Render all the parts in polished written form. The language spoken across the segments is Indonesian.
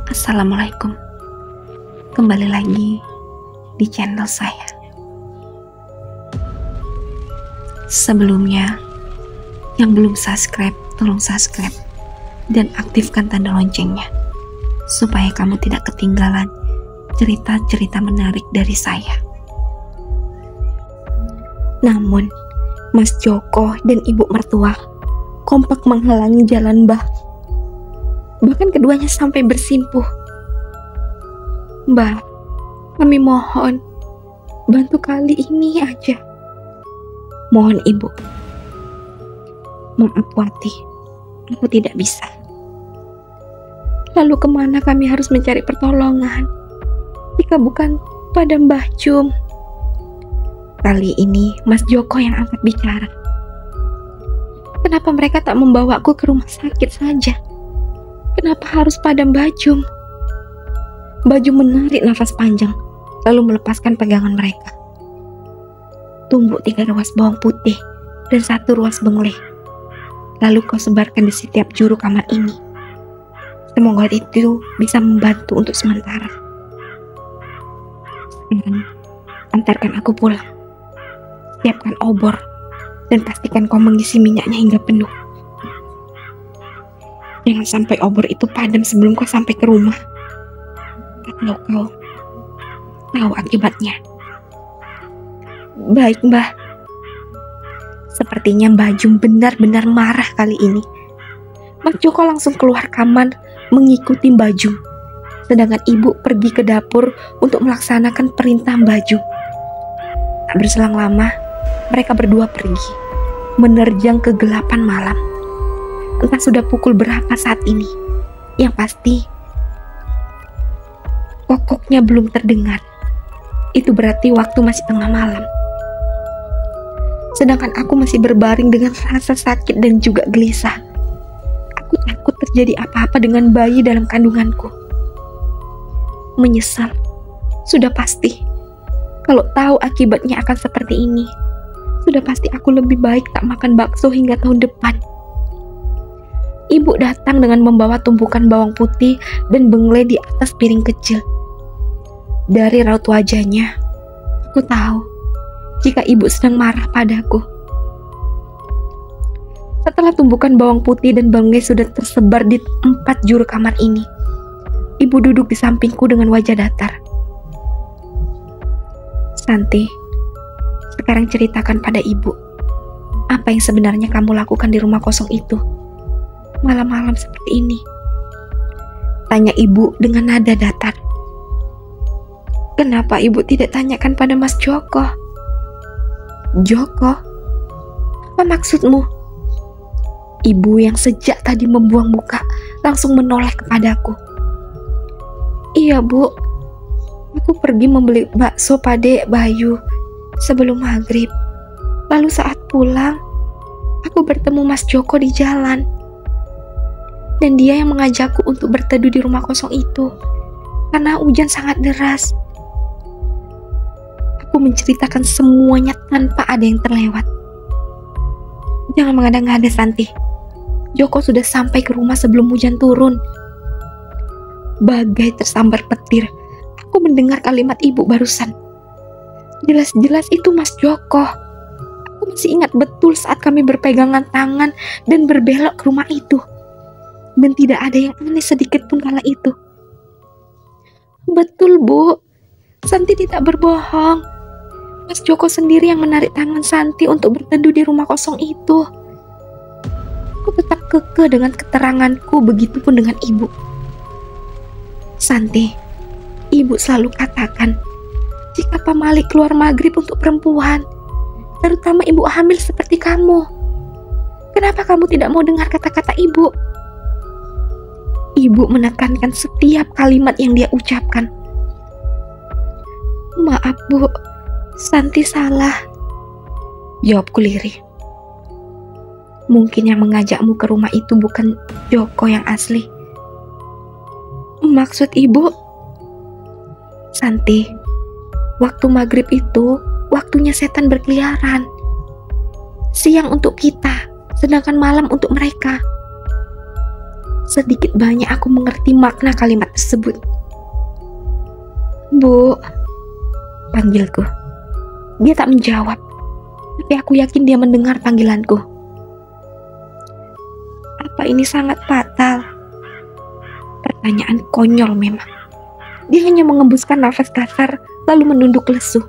Assalamualaikum. Kembali lagi di channel saya. Sebelumnya, yang belum subscribe, tolong subscribe dan aktifkan tanda loncengnya supaya kamu tidak ketinggalan cerita-cerita menarik dari saya. Namun, Mas Joko dan ibu mertua kompak menghalangi jalan Mbah. Bahkan keduanya sampai bersimpuh. Mbah, kami mohon, bantu kali ini aja. Mohon ibu. Maaf Wati, aku tidak bisa. Lalu kemana kami harus mencari pertolongan jika bukan pada Mbah Jum? Kali ini Mas Joko yang angkat bicara. Kenapa mereka tak membawaku ke rumah sakit saja? Kenapa harus pada Mbah Jum? Mbah Jum menarik nafas panjang, lalu melepaskan pegangan mereka. Tumbuk 3 ruas bawang putih dan 1 ruas bengleh. Lalu kau sebarkan di setiap juru kamar ini. Semoga itu bisa membantu untuk sementara. Sekarang, antarkan aku pulang. Siapkan obor dan pastikan kau mengisi minyaknya hingga penuh. Jangan sampai obor itu padam sebelum kau sampai ke rumah. Atau kau tahu akibatnya. Baik Mbah. Sepertinya Mbah Jum benar-benar marah kali ini. Mas Joko langsung keluar kamar mengikuti Mbah Jum. Sedangkan ibu pergi ke dapur untuk melaksanakan perintah Mbah Jum. Tak berselang lama, mereka berdua pergi, menerjang kegelapan malam. Entah sudah pukul berapa saat ini. Yang pasti, kokoknya belum terdengar. Itu berarti waktu masih tengah malam. Sedangkan aku masih berbaring dengan rasa sakit dan juga gelisah. Aku takut terjadi apa-apa dengan bayi dalam kandunganku. Menyesal, sudah pasti. Kalau tahu akibatnya akan seperti ini, sudah pasti aku lebih baik tak makan bakso hingga tahun depan. Ibu datang dengan membawa tumpukan bawang putih dan bengleh di atas piring kecil. Dari raut wajahnya, aku tahu jika ibu sedang marah padaku. Setelah tumpukan bawang putih dan bengleh sudah tersebar di 4 juru kamar ini, ibu duduk di sampingku dengan wajah datar. Santi, sekarang ceritakan pada ibu, apa yang sebenarnya kamu lakukan di rumah kosong itu malam-malam seperti ini? Tanya ibu dengan nada datar. Kenapa ibu tidak tanyakan pada Mas Joko? Joko? Apa maksudmu? Ibu yang sejak tadi membuang muka langsung menoleh kepadaku. Iya bu, aku pergi membeli bakso pada Bayu sebelum maghrib. Lalu saat pulang, aku bertemu Mas Joko di jalan. Dan dia yang mengajakku untuk berteduh di rumah kosong itu karena hujan sangat deras. Aku menceritakan semuanya tanpa ada yang terlewat. Jangan mengada-ngada Santi. Joko sudah sampai ke rumah sebelum hujan turun. Bagai tersambar petir, aku mendengar kalimat ibu barusan. Jelas-jelas itu Mas Joko. Aku masih ingat betul saat kami berpegangan tangan dan berbelok ke rumah itu. Dan tidak ada yang aneh sedikit pun kala itu. Betul bu, Santi tidak berbohong. Mas Joko sendiri yang menarik tangan Santi untuk berteduh di rumah kosong itu. Aku tetap kekeh dengan keteranganku, begitupun dengan ibu. Santi, ibu selalu katakan, jika Pak Malik keluar maghrib untuk perempuan, terutama ibu hamil seperti kamu, kenapa kamu tidak mau dengar kata-kata ibu? Ibu menekankan setiap kalimat yang dia ucapkan. Maaf bu, Santi salah, jawabku lirih. Mungkin yang mengajakmu ke rumah itu bukan Joko yang asli. Maksud ibu? Santi, waktu maghrib itu waktunya setan berkeliaran. Siang untuk kita, sedangkan malam untuk mereka. Sedikit banyak aku mengerti makna kalimat tersebut. "Bu," panggilku. Dia tak menjawab, tapi aku yakin dia mendengar panggilanku. Apa ini sangat fatal? Pertanyaan konyol memang. Dia hanya mengembuskan nafas kasar, lalu menunduk lesu.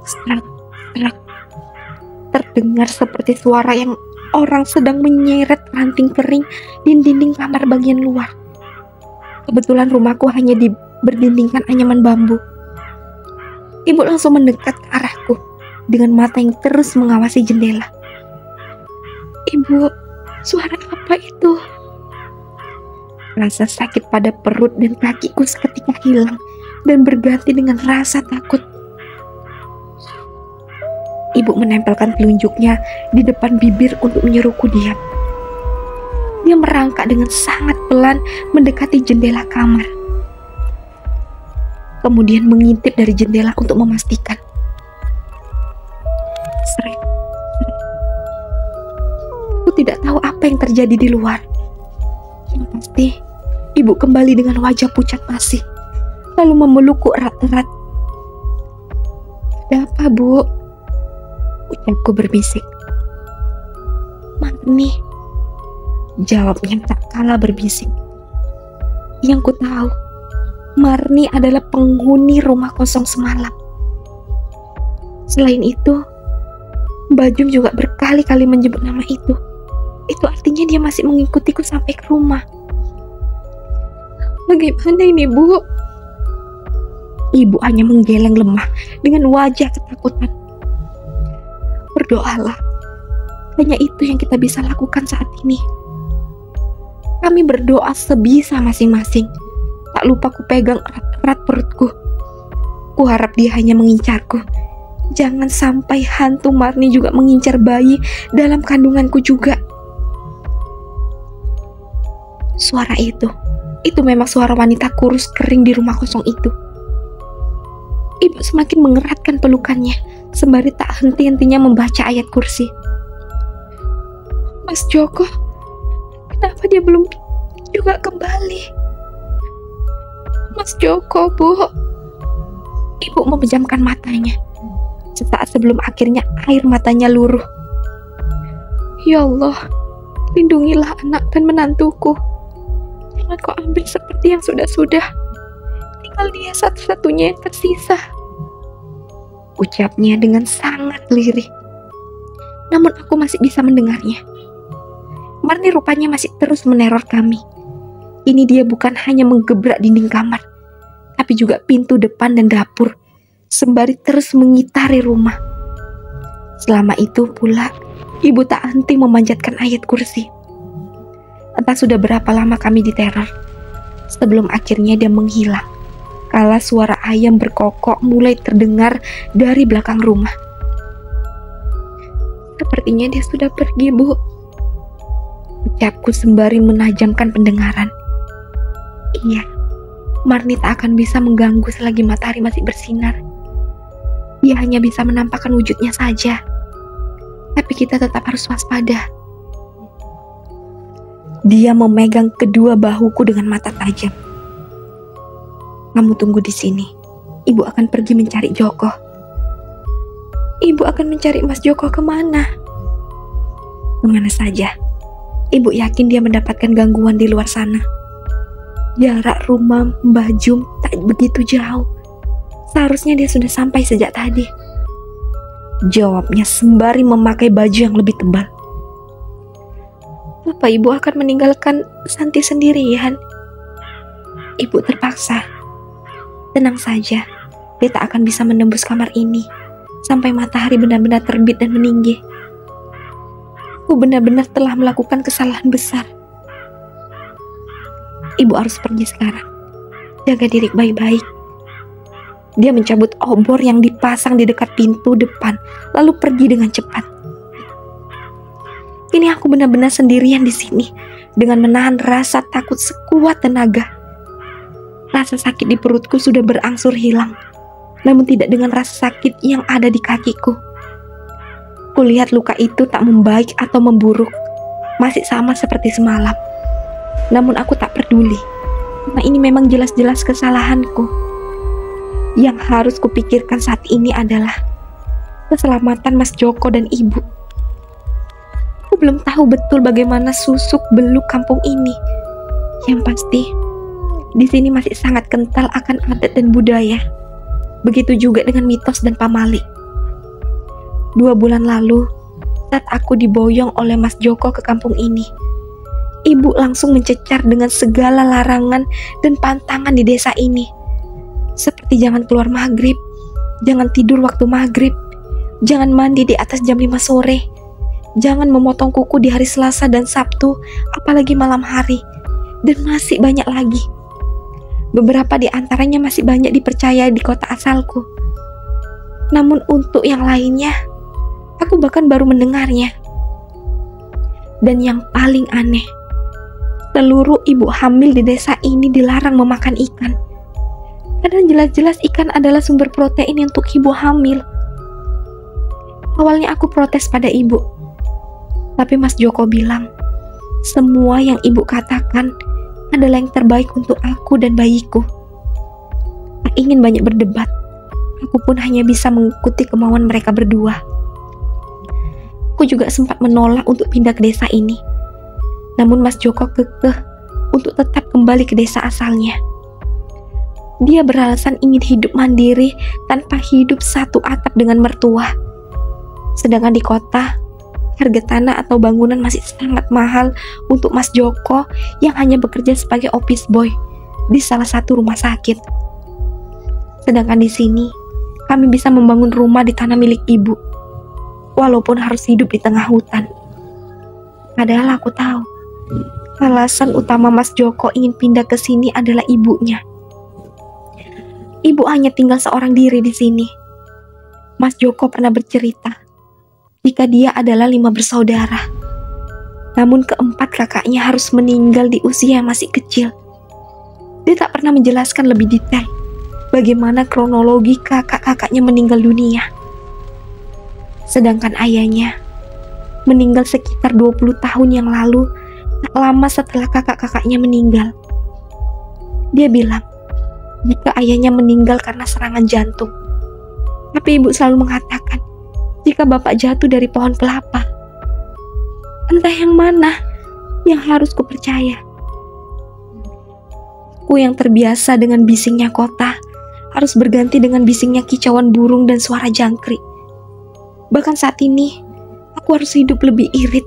Serak, serak. Terdengar seperti suara yang orang sedang menyeret ranting kering di dinding kamar bagian luar. Kebetulan rumahku hanya berdindingkan anyaman bambu. Ibu langsung mendekat ke arahku dengan mata yang terus mengawasi jendela. "Ibu, suara apa itu?" Rasa sakit pada perut dan kakiku seketika hilang dan berganti dengan rasa takut. Ibu menempelkan telunjuknya di depan bibir untuk menyuruhku diam. Dia merangkak dengan sangat pelan mendekati jendela kamar. Kemudian mengintip dari jendela untuk memastikan. Seret, seret. Aku tidak tahu apa yang terjadi di luar. Yang pasti, ibu kembali dengan wajah pucat pasi, lalu memelukku erat-erat. "Ada apa, Bu?" ucapku berbisik. "Marni," jawabnya tak kalah berbisik. Yang ku tahu, Marni adalah penghuni rumah kosong semalam. Selain itu, Bajum juga berkali-kali menyebut nama itu. Itu artinya dia masih mengikutiku sampai ke rumah. "Bagaimana ini, Bu?" Ibu hanya menggeleng lemah dengan wajah ketakutan. "Berdoalah. Hanya itu yang kita bisa lakukan saat ini." Kami berdoa sebisa masing-masing. Tak lupa ku pegang erat-erat perutku. Ku harap dia hanya mengincarku. Jangan sampai hantu Marni juga mengincar bayi dalam kandunganku juga. Suara itu memang suara wanita kurus kering di rumah kosong itu. Ibu semakin mengeratkan pelukannya, sembari tak henti-hentinya membaca ayat kursi. "Mas Joko, kenapa dia belum juga kembali? Mas Joko, Bu." Ibu memejamkan matanya. Sesaat sebelum akhirnya air matanya luruh. "Ya Allah, lindungilah anak dan menantuku. Jangan kau ambil seperti yang sudah-sudah. Tinggal dia satu-satunya yang tersisa," ucapnya dengan sangat lirih. Namun aku masih bisa mendengarnya. Marni rupanya masih terus meneror kami. Ini dia bukan hanya menggebrak dinding kamar, tapi juga pintu depan dan dapur, sembari terus mengitari rumah. Selama itu pula, ibu tak henti memanjatkan ayat kursi. Entah sudah berapa lama kami diteror, sebelum akhirnya dia menghilang, kala suara ayam berkokok mulai terdengar dari belakang rumah. "Sepertinya dia sudah pergi, Bu," ucapku sembari menajamkan pendengaran. Iya, Marni tak akan bisa mengganggu selagi matahari masih bersinar. Dia hanya bisa menampakkan wujudnya saja. Tapi kita tetap harus waspada. Dia memegang kedua bahuku dengan mata tajam. "Kamu tunggu di sini. Ibu akan pergi mencari Joko." "Ibu akan mencari Mas Joko kemana?" "Kemana saja. Ibu yakin dia mendapatkan gangguan di luar sana. Jarak rumah Mbah Jum tak begitu jauh. Seharusnya dia sudah sampai sejak tadi," jawabnya sembari memakai baju yang lebih tebal. "Apa ibu akan meninggalkan Santi sendirian?" Ibu terpaksa. Tenang saja, dia tak akan bisa menembus kamar ini sampai matahari benar-benar terbit dan meninggi. Aku benar-benar telah melakukan kesalahan besar. Ibu harus pergi sekarang. Jaga diri baik-baik. Dia mencabut obor yang dipasang di dekat pintu depan, lalu pergi dengan cepat. Kini aku benar-benar sendirian di sini, dengan menahan rasa takut sekuat tenaga. Rasa sakit di perutku sudah berangsur hilang, namun tidak dengan rasa sakit yang ada di kakiku. Kulihat luka itu tak membaik atau memburuk. masih sama seperti semalam. Namun aku tak peduli, karena ini memang jelas-jelas kesalahanku. Yang harus kupikirkan saat ini adalah keselamatan Mas Joko dan Ibu. Aku belum tahu betul bagaimana susuk beluk kampung ini. Yang pasti, di sini masih sangat kental akan adat dan budaya. Begitu juga dengan mitos dan pamali. 2 bulan lalu, saat aku diboyong oleh Mas Joko ke kampung ini, Ibu langsung mencecar dengan segala larangan dan pantangan di desa ini. Seperti jangan keluar maghrib, jangan tidur waktu maghrib, jangan mandi di atas jam 5 sore, jangan memotong kuku di hari Selasa dan Sabtu, apalagi malam hari, dan masih banyak lagi. Beberapa di antaranya masih banyak dipercaya di kota asalku. Namun untuk yang lainnya, aku bahkan baru mendengarnya. Dan yang paling aneh, seluruh ibu hamil di desa ini dilarang memakan ikan. Karena jelas-jelas ikan adalah sumber protein untuk ibu hamil. Awalnya aku protes pada ibu, tapi Mas Joko bilang, semua yang ibu katakan adalah yang terbaik untuk aku dan bayiku. Tak ingin banyak berdebat, aku pun hanya bisa mengikuti kemauan mereka berdua. Aku juga sempat menolak untuk pindah ke desa ini. Namun Mas Joko kekeh untuk tetap kembali ke desa asalnya. Dia beralasan ingin hidup mandiri tanpa hidup satu atap dengan mertua. Sedangkan di kota, harga tanah atau bangunan masih sangat mahal untuk Mas Joko yang hanya bekerja sebagai office boy di salah satu rumah sakit. Sedangkan di sini, kami bisa membangun rumah di tanah milik ibu, walaupun harus hidup di tengah hutan. Padahal aku tahu, alasan utama Mas Joko ingin pindah ke sini adalah ibunya. Ibu hanya tinggal seorang diri di sini. Mas Joko pernah bercerita jika dia adalah 5 bersaudara. Namun keempat kakaknya harus meninggal di usia yang masih kecil. Dia tak pernah menjelaskan lebih detail bagaimana kronologi kakak-kakaknya meninggal dunia. Sedangkan ayahnya meninggal sekitar 20 tahun yang lalu, tak lama setelah kakak-kakaknya meninggal. Dia bilang jika ayahnya meninggal karena serangan jantung. Tapi ibu selalu mengatakan jika bapak jatuh dari pohon kelapa. Entah yang mana yang harus kupercaya. Aku yang terbiasa dengan bisingnya kota harus berganti dengan bisingnya kicauan burung dan suara jangkrik. Bahkan saat ini aku harus hidup lebih irit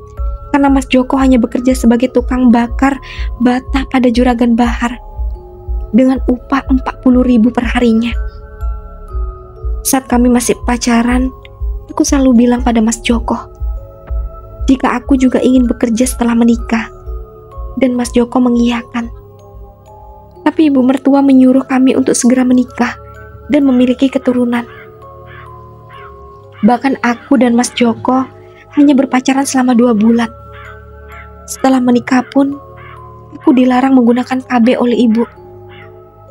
karena Mas Joko hanya bekerja sebagai tukang bakar bata pada Juragan Bahar dengan upah 40.000 per harinya. Saat kami masih pacaran, aku selalu bilang pada Mas Joko, jika aku juga ingin bekerja setelah menikah, dan Mas Joko mengiyakan. Tapi ibu mertua menyuruh kami untuk segera menikah dan memiliki keturunan. Bahkan aku dan Mas Joko hanya berpacaran selama 2 bulan. Setelah menikah pun, aku dilarang menggunakan KB oleh ibu.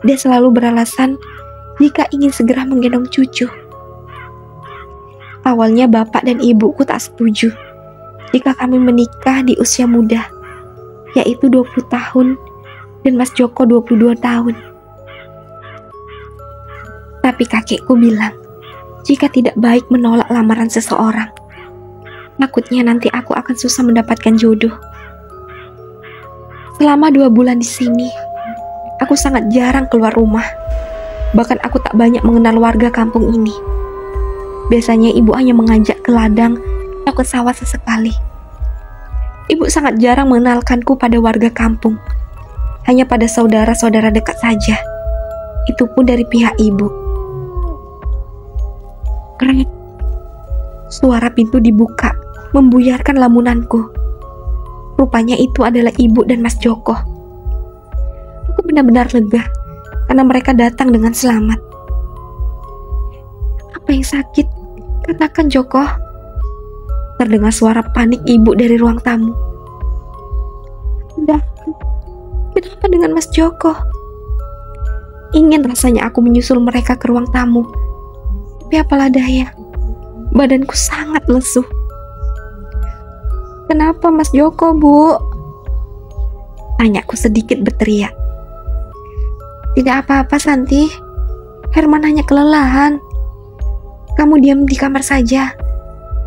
Dia selalu beralasan jika ingin segera menggendong cucu. Awalnya bapak dan ibuku tak setuju jika kami menikah di usia muda, yaitu 20 tahun dan Mas Joko 22 tahun. Tapi kakekku bilang, jika tidak baik menolak lamaran seseorang, takutnya nanti aku akan susah mendapatkan jodoh. Selama 2 bulan di sini, aku sangat jarang keluar rumah. Bahkan aku tak banyak mengenal warga kampung ini. Biasanya ibu hanya mengajak ke ladang atau ke sawah sesekali. Ibu sangat jarang mengenalkanku pada warga kampung. Hanya pada saudara-saudara dekat saja. Itu pun dari pihak ibu. Keren. Suara pintu dibuka, membuyarkan lamunanku. Rupanya itu adalah ibu dan Mas Joko. Aku benar-benar lega karena mereka datang dengan selamat. Apa yang sakit? Katakan, Joko. Terdengar suara panik ibu dari ruang tamu. Kenapa dengan Mas Joko? Ingin rasanya aku menyusul mereka ke ruang tamu. Tapi apalah daya, badanku sangat lesu. Kenapa Mas Joko, Bu? Tanyaku sedikit berteriak. Tidak apa-apa, Santi. Herman hanya kelelahan. Kamu diam di kamar saja.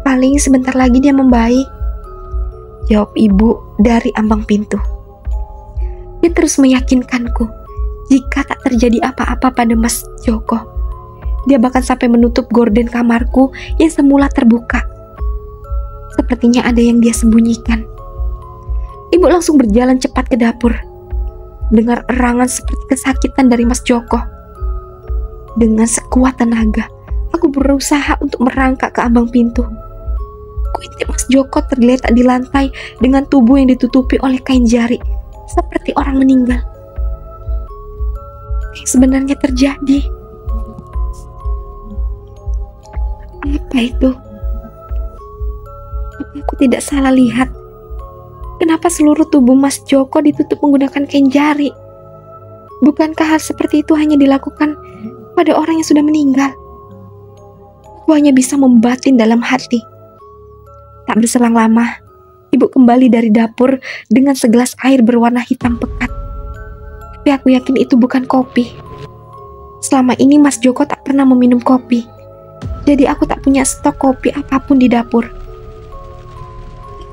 Paling sebentar lagi dia membaik. Jawab ibu dari ambang pintu. Dia terus meyakinkanku jika tak terjadi apa-apa pada Mas Joko. Dia bahkan sampai menutup gorden kamarku yang semula terbuka. Sepertinya ada yang dia sembunyikan. Ibu langsung berjalan cepat ke dapur. Dengar erangan seperti kesakitan dari Mas Joko. Dengan sekuat tenaga, aku berusaha untuk merangkak ke ambang pintu. Kuintip Mas Joko tergeletak di lantai dengan tubuh yang ditutupi oleh kain jari, seperti orang meninggal. Yang sebenarnya terjadi. Apa itu? Aku tidak salah lihat. Kenapa seluruh tubuh Mas Joko ditutup menggunakan kain jari? Bukankah hal seperti itu hanya dilakukan pada orang yang sudah meninggal? Aku hanya bisa membatin dalam hati. Tak berselang lama, ibu kembali dari dapur dengan segelas air berwarna hitam pekat. Tapi aku yakin itu bukan kopi. Selama ini Mas Joko tak pernah meminum kopi. Jadi aku tak punya stok kopi apapun di dapur.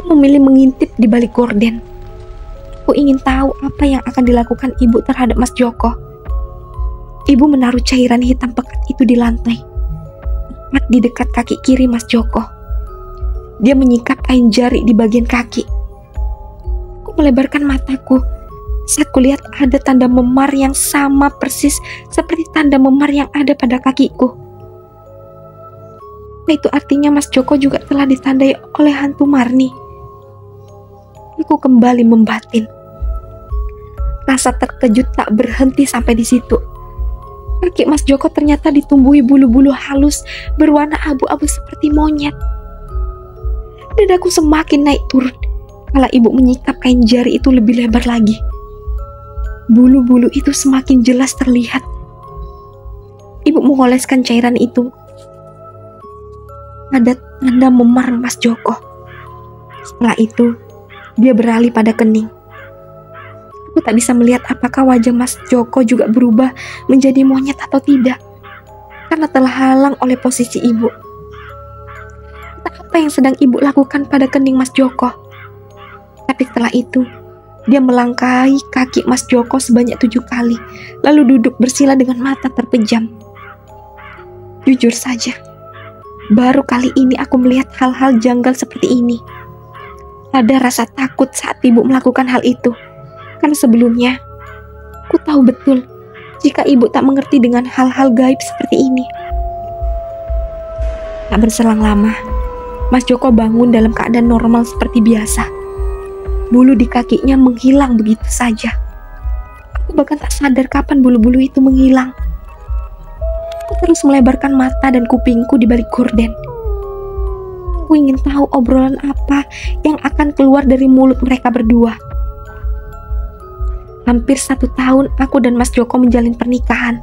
Aku memilih mengintip di balik gorden. Aku ingin tahu apa yang akan dilakukan ibu terhadap Mas Joko. Ibu menaruh cairan hitam pekat itu di lantai, tepat di dekat kaki kiri Mas Joko. Dia menyikat kain jari di bagian kaki. Aku melebarkan mataku saat kulihat ada tanda memar yang sama persis seperti tanda memar yang ada pada kakiku. Itu artinya Mas Joko juga telah ditandai oleh hantu Marni. Aku kembali membatin. Rasa terkejut tak berhenti sampai di situ. Kaki Mas Joko ternyata ditumbuhi bulu-bulu halus berwarna abu-abu seperti monyet. Dadaku semakin naik turun kala ibu menyikap kain jari itu lebih lebar lagi. Bulu-bulu itu semakin jelas terlihat. Ibu mengoleskan cairan itu. Ada tanda memar Mas Joko. Setelah itu, dia beralih pada kening. Aku tak bisa melihat apakah wajah Mas Joko juga berubah menjadi monyet atau tidak, karena telah halang oleh posisi ibu. Entah apa yang sedang ibu lakukan pada kening Mas Joko. Tapi setelah itu, dia melangkahi kaki Mas Joko sebanyak 7 kali, lalu duduk bersila dengan mata terpejam. Jujur saja, baru kali ini aku melihat hal-hal janggal seperti ini. Ada rasa takut saat ibu melakukan hal itu. Karena sebelumnya, aku tahu betul jika ibu tak mengerti dengan hal-hal gaib seperti ini. Tak berselang lama, Mas Joko bangun dalam keadaan normal seperti biasa. Bulu di kakinya menghilang begitu saja. Aku bahkan tak sadar kapan bulu-bulu itu menghilang. Aku terus melebarkan mata dan kupingku di balik gorden. Aku ingin tahu obrolan apa yang akan keluar dari mulut mereka berdua. Hampir 1 tahun aku dan Mas Joko menjalin pernikahan.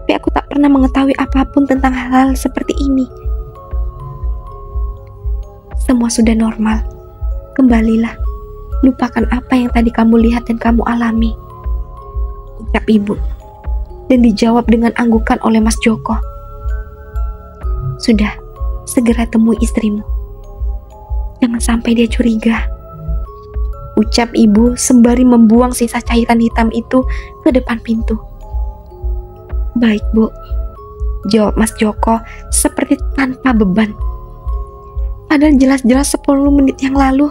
Tapi aku tak pernah mengetahui apapun tentang hal-hal seperti ini. Semua sudah normal. Kembalilah. Lupakan apa yang tadi kamu lihat dan kamu alami. Ucap ibu. Dan dijawab dengan anggukan oleh Mas Joko. Sudah, segera temui istrimu. Jangan sampai dia curiga. Ucap ibu sembari membuang sisa cairan hitam itu ke depan pintu. Baik, Bu. Jawab Mas Joko seperti tanpa beban. Padahal jelas-jelas 10 menit yang lalu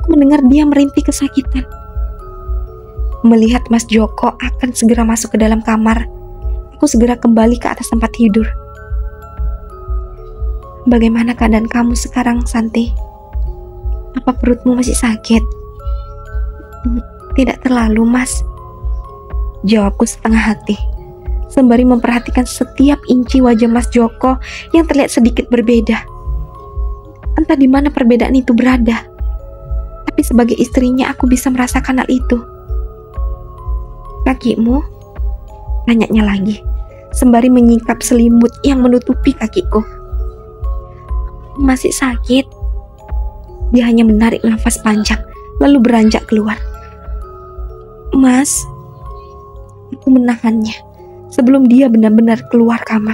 aku mendengar dia merintih kesakitan. Melihat Mas Joko akan segera masuk ke dalam kamar, aku segera kembali ke atas tempat tidur. Bagaimana keadaan kamu sekarang, Santi? Apa perutmu masih sakit? Tidak terlalu, Mas. Jawabku setengah hati, sembari memperhatikan setiap inci wajah Mas Joko yang terlihat sedikit berbeda. Entah di mana perbedaan itu berada, tapi sebagai istrinya aku bisa merasakan hal itu. Kakimu? Tanyanya lagi, sembari menyingkap selimut yang menutupi kakiku. Masih sakit? Dia hanya menarik nafas panjang, lalu beranjak keluar. Mas, aku menahannya sebelum dia benar-benar keluar kamar.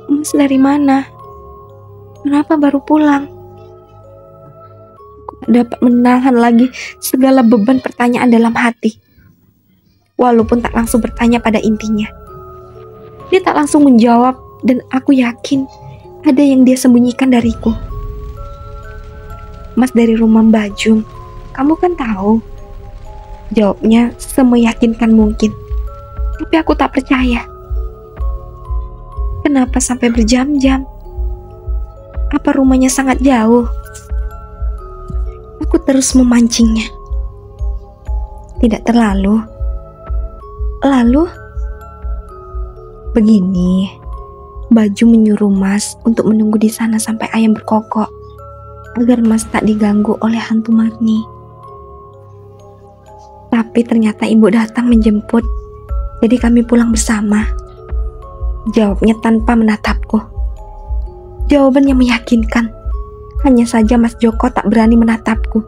Mas dari mana? Kenapa baru pulang? Aku tak dapat menahan lagi segala beban pertanyaan dalam hati. Walaupun tak langsung bertanya pada intinya. Dia tak langsung menjawab dan aku yakin ada yang dia sembunyikan dariku. Mas dari rumah Mbak Jum, kamu kan tahu. Jawabnya semeyakinkan mungkin. Tapi aku tak percaya. Kenapa sampai berjam-jam? Apa rumahnya sangat jauh? Aku terus memancingnya. Tidak terlalu. Lalu, begini, Baju menyuruh Mas untuk menunggu di sana sampai ayam berkokok, agar Mas tak diganggu oleh hantu Marni. Tapi ternyata ibu datang menjemput, jadi kami pulang bersama. Jawabnya tanpa menatapku. Jawaban yang meyakinkan. Hanya saja Mas Joko tak berani menatapku,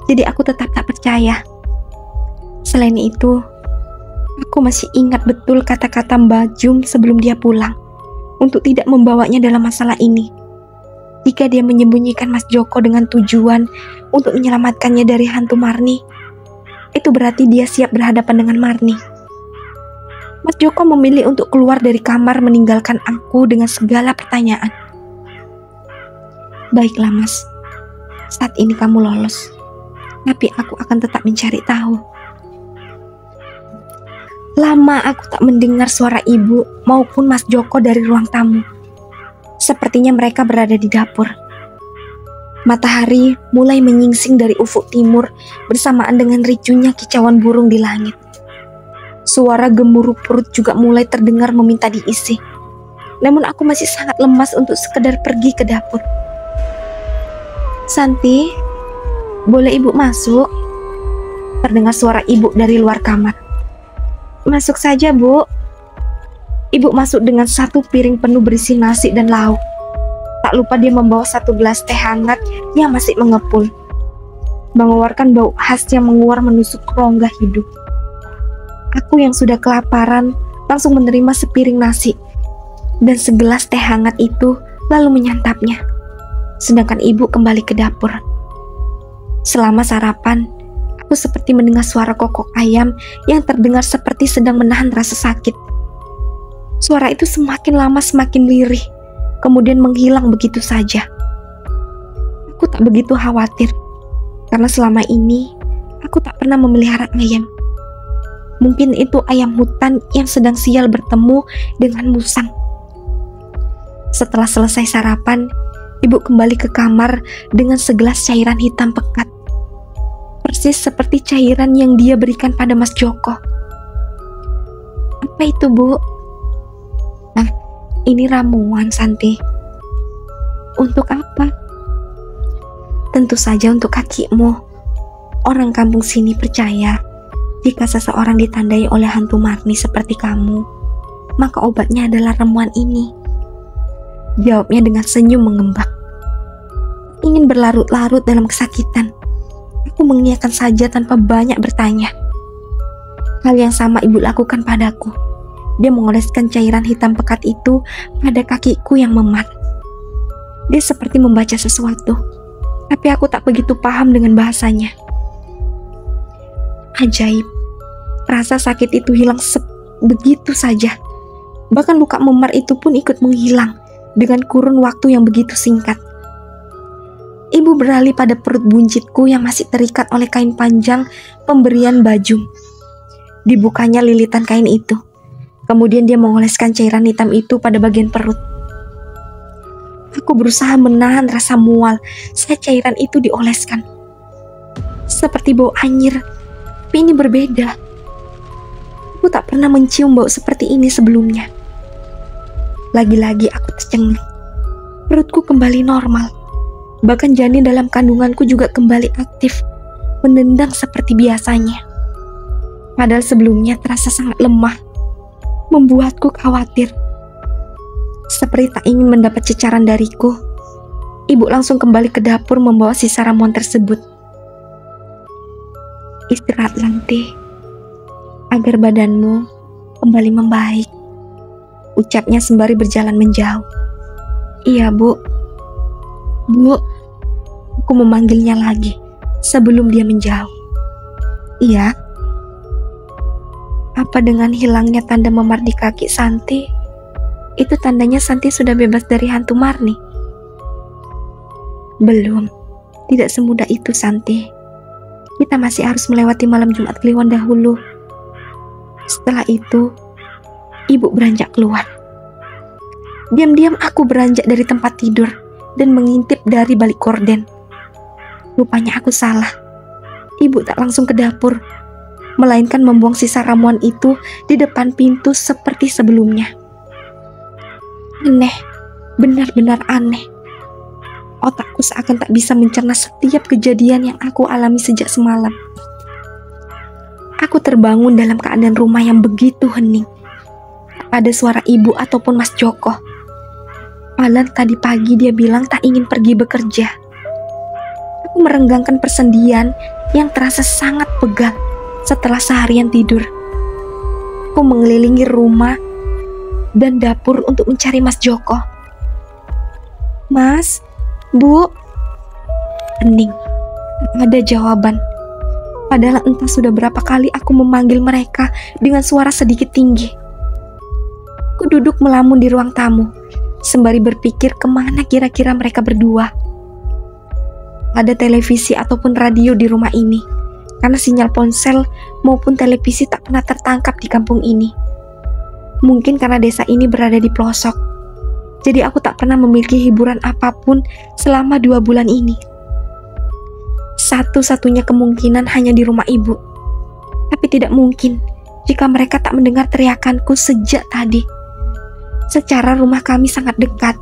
jadi aku tetap tak percaya. Selain itu, aku masih ingat betul kata-kata Mbak Jum sebelum dia pulang, untuk tidak membawanya dalam masalah ini. Jika dia menyembunyikan Mas Joko dengan tujuan untuk menyelamatkannya dari hantu Marni, itu berarti dia siap berhadapan dengan Marni. Mas Joko memilih untuk keluar dari kamar meninggalkan aku dengan segala pertanyaan. Baiklah Mas, saat ini kamu lolos, tapi aku akan tetap mencari tahu. Lama aku tak mendengar suara ibu maupun Mas Joko dari ruang tamu. Sepertinya mereka berada di dapur. Matahari mulai menyingsing dari ufuk timur bersamaan dengan ricuhnya kicauan burung di langit. Suara gemuruh perut juga mulai terdengar meminta diisi. Namun aku masih sangat lemas untuk sekedar pergi ke dapur. Santi, boleh ibu masuk? Terdengar suara ibu dari luar kamar. Masuk saja, Bu. Ibu masuk dengan satu piring penuh berisi nasi dan lauk. Tak lupa dia membawa satu gelas teh hangat yang masih mengepul, mengeluarkan bau khas yang menguar menusuk rongga hidung. Aku yang sudah kelaparan langsung menerima sepiring nasi dan segelas teh hangat itu lalu menyantapnya. Sedangkan ibu kembali ke dapur. Selama sarapan, aku seperti mendengar suara kokok ayam yang terdengar seperti sedang menahan rasa sakit. Suara itu semakin lama semakin lirih, kemudian menghilang begitu saja. Aku tak begitu khawatir, karena selama ini aku tak pernah memelihara ayam. Mungkin itu ayam hutan yang sedang sial bertemu dengan musang. Setelah selesai sarapan, ibu kembali ke kamar dengan segelas cairan hitam pekat. Persis seperti cairan yang dia berikan pada Mas Joko. Apa itu, Bu? Nah, ini ramuan, Santi. Untuk apa? Tentu saja untuk kakimu. Orang kampung sini percaya, jika seseorang ditandai oleh hantu Marni seperti kamu, maka obatnya adalah ramuan ini. Jawabnya dengan senyum mengembang. Ingin berlarut-larut dalam kesakitan, aku mengiyakan saja tanpa banyak bertanya. Hal yang sama ibu lakukan padaku. Dia mengoleskan cairan hitam pekat itu pada kakiku yang memar. Dia seperti membaca sesuatu, tapi aku tak begitu paham dengan bahasanya. Ajaib, rasa sakit itu hilang begitu saja. Bahkan luka memar itu pun ikut menghilang dengan kurun waktu yang begitu singkat. Ibu beralih pada perut buncitku yang masih terikat oleh kain panjang pemberian Baju. Dibukanya lilitan kain itu. Kemudian dia mengoleskan cairan hitam itu pada bagian perut. Aku berusaha menahan rasa mual saat cairan itu dioleskan. Seperti bau anyir, tapi ini berbeda. Aku tak pernah mencium bau seperti ini sebelumnya. Lagi-lagi aku tercengang. Perutku kembali normal. Bahkan janin dalam kandunganku juga kembali aktif, menendang seperti biasanya. Padahal sebelumnya terasa sangat lemah, membuatku khawatir. Seperti tak ingin mendapat cecaran dariku, Ibu langsung kembali ke dapur membawa sisa ramuan tersebut. Istirahat Lanti, agar badanmu kembali membaik, ucapnya sembari berjalan menjauh. Iya, Bu. Bu, aku memanggilnya lagi sebelum dia menjauh. Iya. Apa dengan hilangnya tanda memar di kaki Santi, itu tandanya Santi sudah bebas dari hantu Marni? Belum. Tidak semudah itu, Santi. Kita masih harus melewati malam Jumat Kliwon dahulu. Setelah itu, ibu beranjak keluar. Diam-diam aku beranjak dari tempat tidur dan mengintip dari balik gorden. Rupanya aku salah. Ibu tak langsung ke dapur, melainkan membuang sisa ramuan itu di depan pintu seperti sebelumnya. Aneh, benar-benar aneh. Otakku seakan tak bisa mencerna setiap kejadian yang aku alami sejak semalam. Aku terbangun dalam keadaan rumah yang begitu hening. Tak ada suara ibu ataupun Mas Joko. Padahal tadi pagi dia bilang tak ingin pergi bekerja. Aku merenggangkan persendian yang terasa sangat pegal setelah seharian tidur. Aku mengelilingi rumah dan dapur untuk mencari Mas Joko. Mas, Bu, hening. Tak ada jawaban. Padahal entah sudah berapa kali aku memanggil mereka dengan suara sedikit tinggi. Aku duduk melamun di ruang tamu, sembari berpikir kemana kira-kira mereka berdua. Ada televisi ataupun radio di rumah ini, karena sinyal ponsel maupun televisi tak pernah tertangkap di kampung ini. Mungkin karena desa ini berada di pelosok, jadi aku tak pernah memiliki hiburan apapun selama 2 bulan ini. Satu-satunya kemungkinan hanya di rumah ibu. Tapi tidak mungkin jika mereka tak mendengar teriakanku sejak tadi. Secara rumah kami sangat dekat.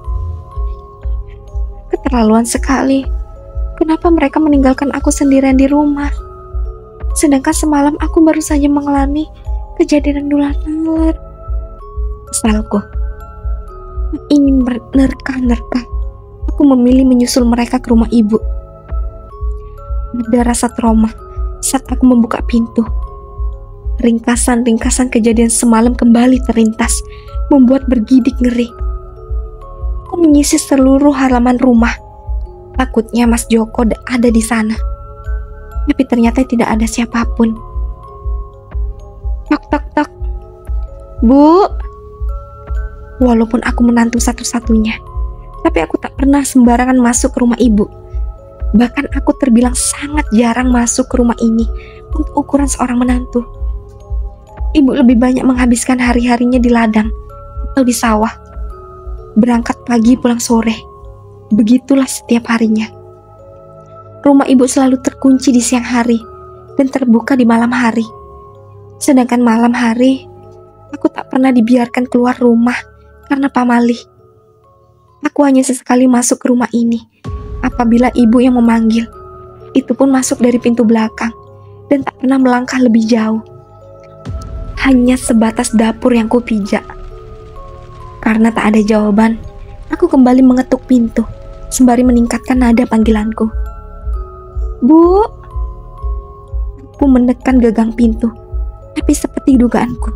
Keterlaluan sekali. Kenapa mereka meninggalkan aku sendirian di rumah? Sedangkan semalam aku baru saja mengalami kejadian nular-nular. Kesalku. Ingin menerka-nerka. Aku memilih menyusul mereka ke rumah ibu. Ada rasa trauma saat aku membuka pintu. Ringkasan-ringkasan kejadian semalam kembali terlintas, membuat bergidik ngeri. Aku menyisir seluruh halaman rumah. Takutnya Mas Joko ada di sana. Tapi ternyata tidak ada siapapun. Tok tok tok. Bu. Walaupun aku menantu satu-satunya, tapi aku tak pernah sembarangan masuk ke rumah ibu. Bahkan aku terbilang sangat jarang masuk ke rumah ini untuk ukuran seorang menantu. Ibu lebih banyak menghabiskan hari-harinya di ladang atau di sawah. Berangkat pagi pulang sore. Begitulah setiap harinya. Rumah ibu selalu terkunci di siang hari dan terbuka di malam hari. Sedangkan malam hari, aku tak pernah dibiarkan keluar rumah karena pamali. Aku hanya sesekali masuk ke rumah ini apabila ibu yang memanggil. Itu pun masuk dari pintu belakang dan tak pernah melangkah lebih jauh. Hanya sebatas dapur yang kupijak. Karena tak ada jawaban, aku kembali mengetuk pintu sembari meningkatkan nada panggilanku. Bu. Aku menekan gagang pintu, tapi seperti dugaanku,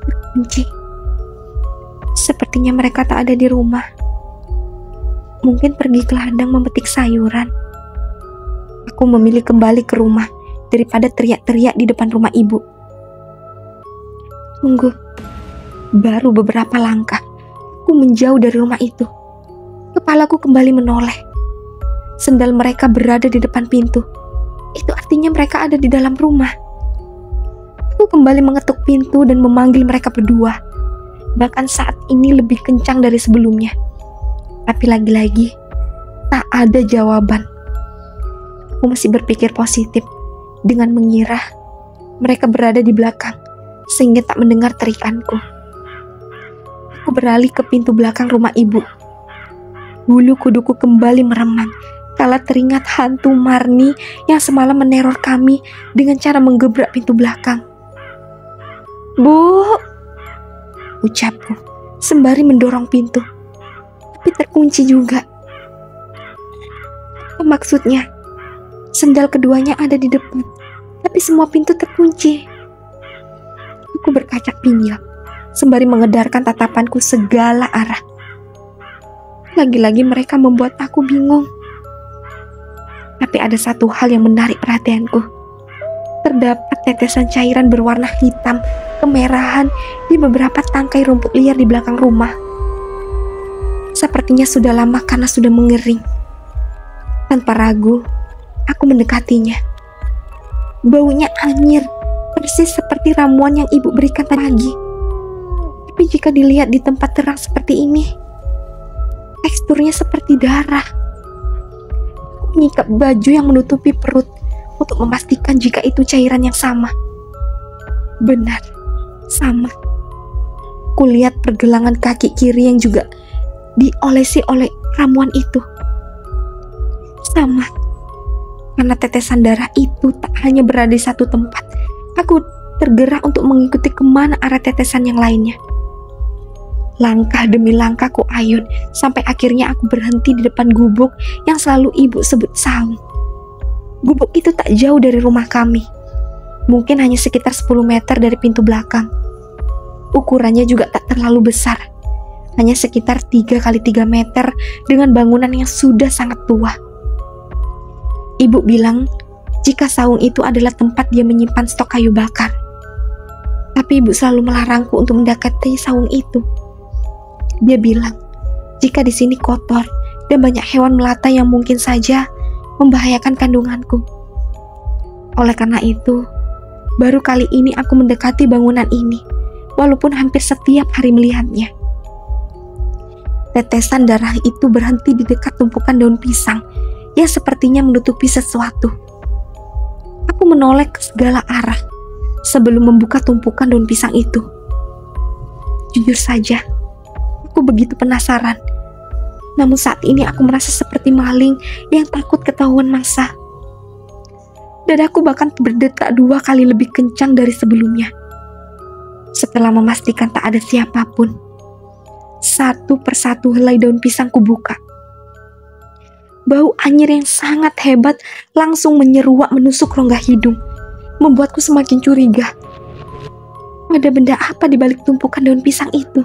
terkunci. Sepertinya mereka tak ada di rumah. Mungkin pergi ke ladang memetik sayuran. Aku memilih kembali ke rumah daripada teriak-teriak di depan rumah ibu. Tunggu. Baru beberapa langkah, aku menjauh dari rumah itu. Kepalaku kembali menoleh. Sendal mereka berada di depan pintu. Itu artinya mereka ada di dalam rumah. Aku kembali mengetuk pintu dan memanggil mereka berdua. Bahkan saat ini lebih kencang dari sebelumnya. Tapi lagi-lagi, tak ada jawaban. Aku masih berpikir positif dengan mengira mereka berada di belakang, sehingga tak mendengar teriakanku. Aku beralih ke pintu belakang rumah ibu. Bulu kuduku kembali meremang kala teringat hantu Marni yang semalam meneror kami dengan cara menggebrak pintu belakang. Bu, ucapku sembari mendorong pintu, tapi terkunci juga. Apa maksudnya? Sendal keduanya ada di depan, tapi semua pintu terkunci. Aku berkaca pinggir, sembari mengedarkan tatapanku segala arah. Lagi-lagi mereka membuat aku bingung. Tapi ada satu hal yang menarik perhatianku. Terdapat tetesan cairan berwarna hitam, kemerahan di beberapa tangkai rumput liar di belakang rumah. Sepertinya sudah lama karena sudah mengering. Tanpa ragu, aku mendekatinya. Baunya anyir, persis seperti ramuan yang ibu berikan tadi pagi. Tapi jika dilihat di tempat terang seperti ini, teksturnya seperti darah. Aku mengikat baju yang menutupi perut untuk memastikan jika itu cairan yang sama. Benar, sama. Kulihat pergelangan kaki kiri yang juga diolesi oleh ramuan itu. Sama. Karena tetesan darah itu tak hanya berada di satu tempat, aku tergerak untuk mengikuti kemana arah tetesan yang lainnya. Langkah demi langkah ku ayun, sampai akhirnya aku berhenti di depan gubuk yang selalu ibu sebut saung. Gubuk itu tak jauh dari rumah kami. Mungkin hanya sekitar 10 meter dari pintu belakang. Ukurannya juga tak terlalu besar. Hanya sekitar 3 kali 3 meter dengan bangunan yang sudah sangat tua. Ibu bilang jika saung itu adalah tempat dia menyimpan stok kayu bakar. Tapi ibu selalu melarangku untuk mendekati saung itu. Dia bilang jika di sini kotor dan banyak hewan melata yang mungkin saja membahayakan kandunganku. Oleh karena itu, baru kali ini aku mendekati bangunan ini, walaupun hampir setiap hari melihatnya. Tetesan darah itu berhenti di dekat tumpukan daun pisang yang sepertinya menutupi sesuatu. Aku menoleh ke segala arah sebelum membuka tumpukan daun pisang itu. Jujur saja, aku begitu penasaran. Namun saat ini aku merasa seperti maling yang takut ketahuan mangsa. Dadaku bahkan berdetak 2 kali lebih kencang dari sebelumnya. Setelah memastikan tak ada siapapun, satu persatu helai daun pisang kubuka. Bau anyir yang sangat hebat langsung menyeruak menusuk rongga hidung, membuatku semakin curiga. Ada benda apa di balik tumpukan daun pisang itu?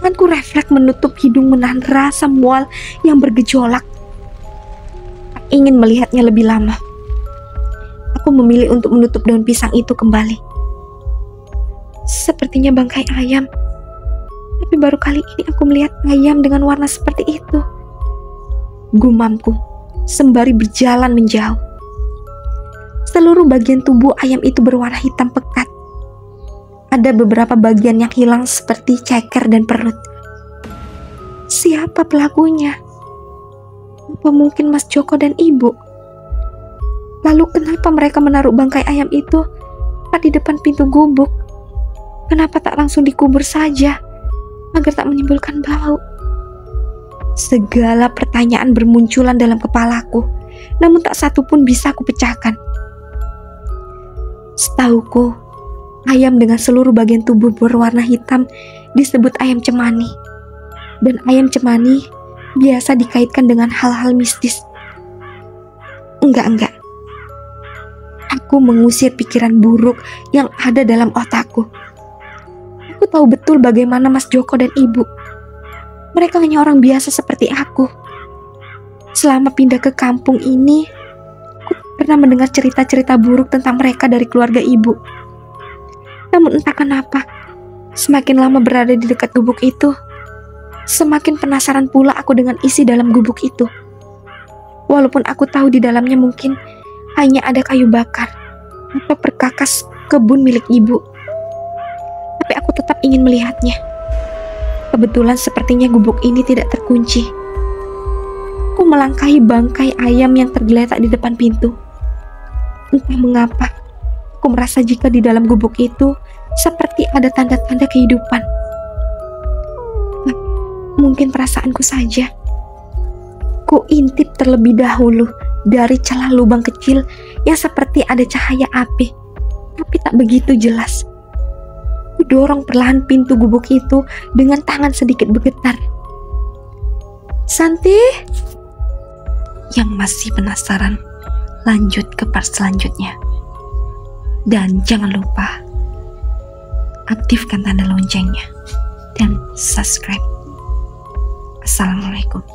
Tanganku refleks menutup hidung menahan rasa mual yang bergejolak. Ingin melihatnya lebih lama. Aku memilih untuk menutup daun pisang itu kembali. Sepertinya bangkai ayam. Tapi baru kali ini aku melihat ayam dengan warna seperti itu. Gumamku sembari berjalan menjauh. Seluruh bagian tubuh ayam itu berwarna hitam pekat. Ada beberapa bagian yang hilang seperti ceker dan perut. Siapa pelakunya? Apa mungkin Mas Joko dan Ibu? Lalu kenapa mereka menaruh bangkai ayam itu tepat di depan pintu gubuk? Kenapa tak langsung dikubur saja agar tak menimbulkan bau? Segala pertanyaan bermunculan dalam kepalaku, namun tak satu pun bisa aku pecahkan. Setauku, ayam dengan seluruh bagian tubuh berwarna hitam disebut ayam cemani. Dan ayam cemani biasa dikaitkan dengan hal-hal mistis. Enggak. Aku mengusir pikiran buruk yang ada dalam otakku. Aku tahu betul bagaimana Mas Joko dan Ibu. Mereka hanya orang biasa seperti aku. Selama pindah ke kampung ini, aku pernah mendengar cerita-cerita buruk tentang mereka dari keluarga Ibu. Namun entah kenapa, semakin lama berada di dekat gubuk itu, semakin penasaran pula aku dengan isi dalam gubuk itu. Walaupun aku tahu di dalamnya mungkin hanya ada kayu bakar atau perkakas kebun milik ibu. Tapi aku tetap ingin melihatnya. Kebetulan sepertinya gubuk ini tidak terkunci. Aku melangkahi bangkai ayam yang tergeletak di depan pintu. Entah mengapa, aku merasa jika di dalam gubuk itu seperti ada tanda-tanda kehidupan. Mungkin perasaanku saja. Ku intip terlebih dahulu dari celah lubang kecil yang seperti ada cahaya api, tapi tak begitu jelas. Ku dorong perlahan pintu gubuk itu dengan tangan sedikit bergetar. Santi? yang masih penasaran, lanjut ke part selanjutnya. Dan jangan lupa aktifkan tanda loncengnya dan subscribe. Assalamualaikum.